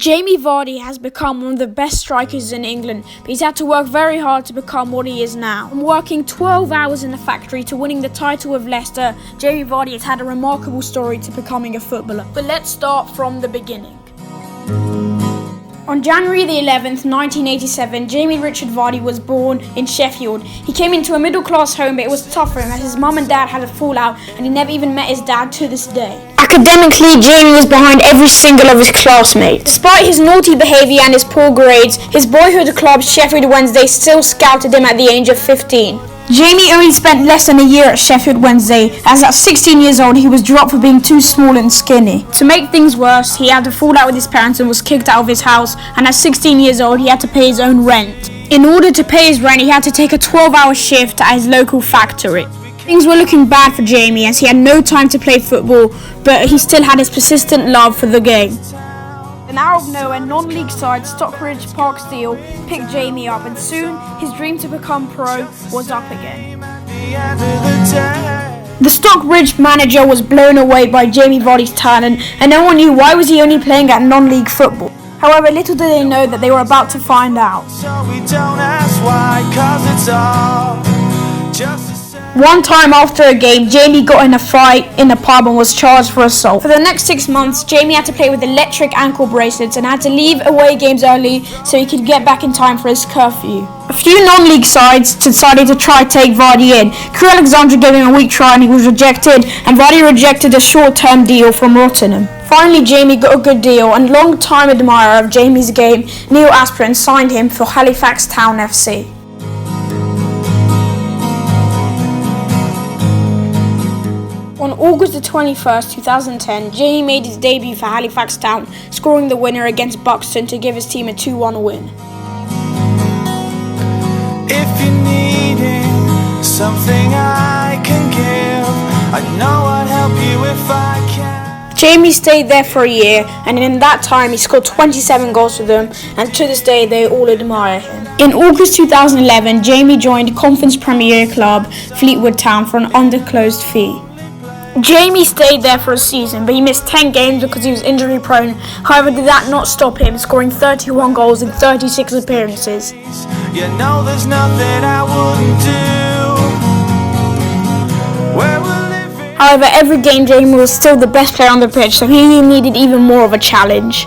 Jamie Vardy has become one of the best strikers in England, but he's had to work very hard to become what he is now. From working 12 hours in the factory to winning the title with Leicester, Jamie Vardy has had a remarkable story to becoming a footballer. But let's start from the beginning. On January the 11th, 1987, Jamie Richard Vardy was born in Sheffield. He came into a middle-class home, but it was tough for him as his mum and dad had a fallout and he never even met his dad to this day. Academically, Jamie was behind every single of his classmates. Despite his naughty behaviour and his poor grades, his boyhood club Sheffield Wednesday still scouted him at the age of 15. Jamie only spent less than a year at Sheffield Wednesday, as at 16 years old he was dropped for being too small and skinny. To make things worse, he had to fall out with his parents and was kicked out of his house, and at 16 years old he had to pay his own rent. In order to pay his rent, he had to take a 12-hour shift at his local factory. Things were looking bad for Jamie as he had no time to play football, but he still had his persistent love for the game. Then out of nowhere, non-league side Stockbridge Park Steel picked Jamie up, and soon his dream to become pro was up again. The Stockbridge manager was blown away by Jamie Vardy's talent, and no one knew why was he only playing at non-league football. However, little did they know that they were about to find out. One time after a game, Jamie got in a fight in a pub and was charged for assault. For the next 6 months, Jamie had to play with electric ankle bracelets and had to leave away games early so he could get back in time for his curfew. A few non-league sides decided to try take Vardy in. Crewe Alexandra gave him a week trial and he was rejected, and Vardy rejected a short-term deal from Rotherham. Finally, Jamie got a good deal, and long-time admirer of Jamie's game, Neil Asprin, signed him for Halifax Town FC. On August the 21st, 2010, Jamie made his debut for Halifax Town, scoring the winner against Buxton to give his team a 2-1 win. If you're needing something I can give, I know I'd help you if I can. Jamie stayed there for a year, and in that time he scored 27 goals for them, and to this day they all admire him. In August 2011, Jamie joined Conference Premier club Fleetwood Town for an undisclosed fee. Jamie stayed there for a season, but he missed 10 games because he was injury prone. However, did that not stop him scoring 31 goals in 36 appearances. You know there's nothing I wouldn't do. However, every game Jamie was still the best player on the pitch, so he needed even more of a challenge.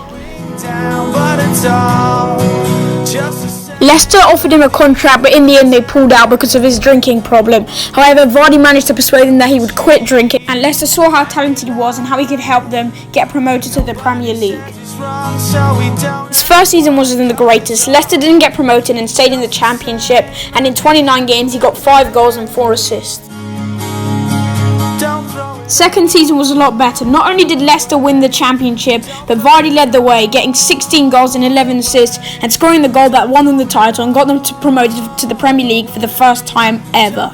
Leicester offered him a contract, but in the end they pulled out because of his drinking problem. However, Vardy managed to persuade him that he would quit drinking, and Leicester saw how talented he was and how he could help them get promoted to the Premier League. His first season wasn't the greatest. Leicester didn't get promoted and stayed in the Championship, and in 29 games he got 5 goals and 4 assists. Second season was a lot better. Not only did Leicester win the Championship, but Vardy led the way, getting 16 goals and 11 assists and scoring the goal that won them the title and got them promoted to the Premier League for the first time ever.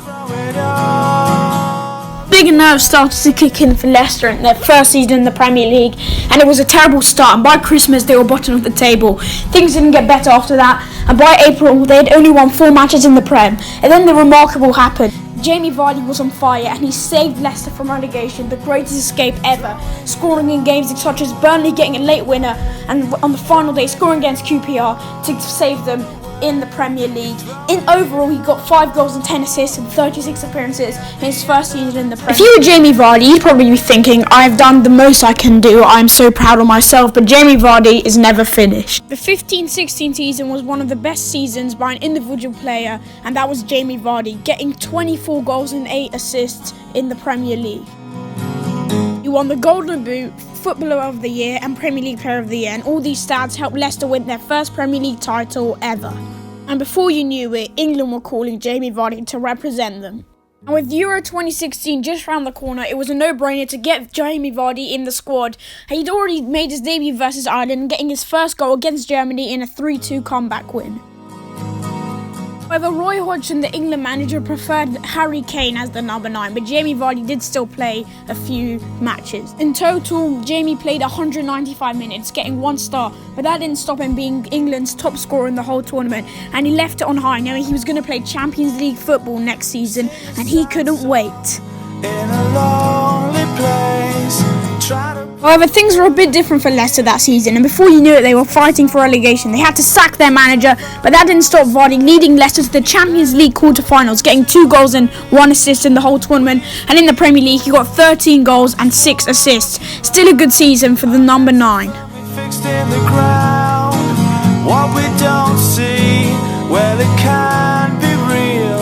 Big nerves started to kick in for Leicester in their first season in the Premier League, and it was a terrible start, and by Christmas they were bottom of the table. Things didn't get better after that, and by April they had only won 4 matches in the Prem, and then the remarkable happened. Jamie Vardy was on fire and he saved Leicester from relegation, the greatest escape ever, scoring in games such as Burnley getting a late winner and on the final day scoring against QPR to save them in the Premier League. In overall, he got 5 goals and 10 assists in 36 appearances in his first season in the Premier League. If you were Jamie Vardy, you'd probably be thinking, I've done the most I can do, I'm so proud of myself, but Jamie Vardy is never finished. The 15-16 season was one of the best seasons by an individual player, and that was Jamie Vardy, getting 24 goals and 8 assists in the Premier League. He won the Golden Boot, Footballer of the Year and Premier League Player of the Year, and all these stats helped Leicester win their first Premier League title ever. And before you knew it, England were calling Jamie Vardy to represent them. And with Euro 2016 just round the corner, it was a no-brainer to get Jamie Vardy in the squad. He'd already made his debut versus Ireland, getting his first goal against Germany in a 3-2 comeback win. However, Roy Hodgson, the England manager, preferred Harry Kane as the number 9, but Jamie Vardy did still play a few matches. In total, Jamie played 195 minutes, getting 1 star, but that didn't stop him being England's top scorer in the whole tournament, and he left it on high, knowing he was going to play Champions League football next season, and he couldn't wait. In a lonely place, try to However, things were a bit different for Leicester that season, and before you knew it, they were fighting for relegation. They had to sack their manager, but that didn't stop Vardy leading Leicester to the Champions League quarter-finals, getting 2 goals and 1 assist in the whole tournament. And in the Premier League, he got 13 goals and 6 assists. Still a good season for the number 9. Fixed in the ground, what we don't see, well, it can be real.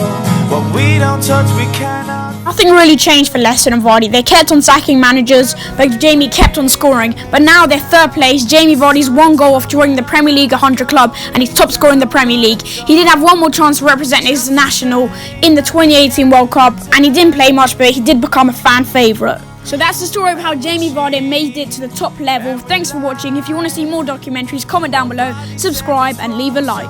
What we don't touch, we cannot. Nothing really changed for Leicester and Vardy. They kept on sacking managers, but Jamie kept on scoring. But now they're 3rd place. Jamie Vardy's 1 goal off joining the Premier League 100 club, and he's top scorer in the Premier League. He did have one more chance to represent his national in the 2018 World Cup, and he didn't play much, but he did become a fan favourite. So that's the story of how Jamie Vardy made it to the top level. Thanks for watching. If you want to see more documentaries, comment down below, subscribe and leave a like.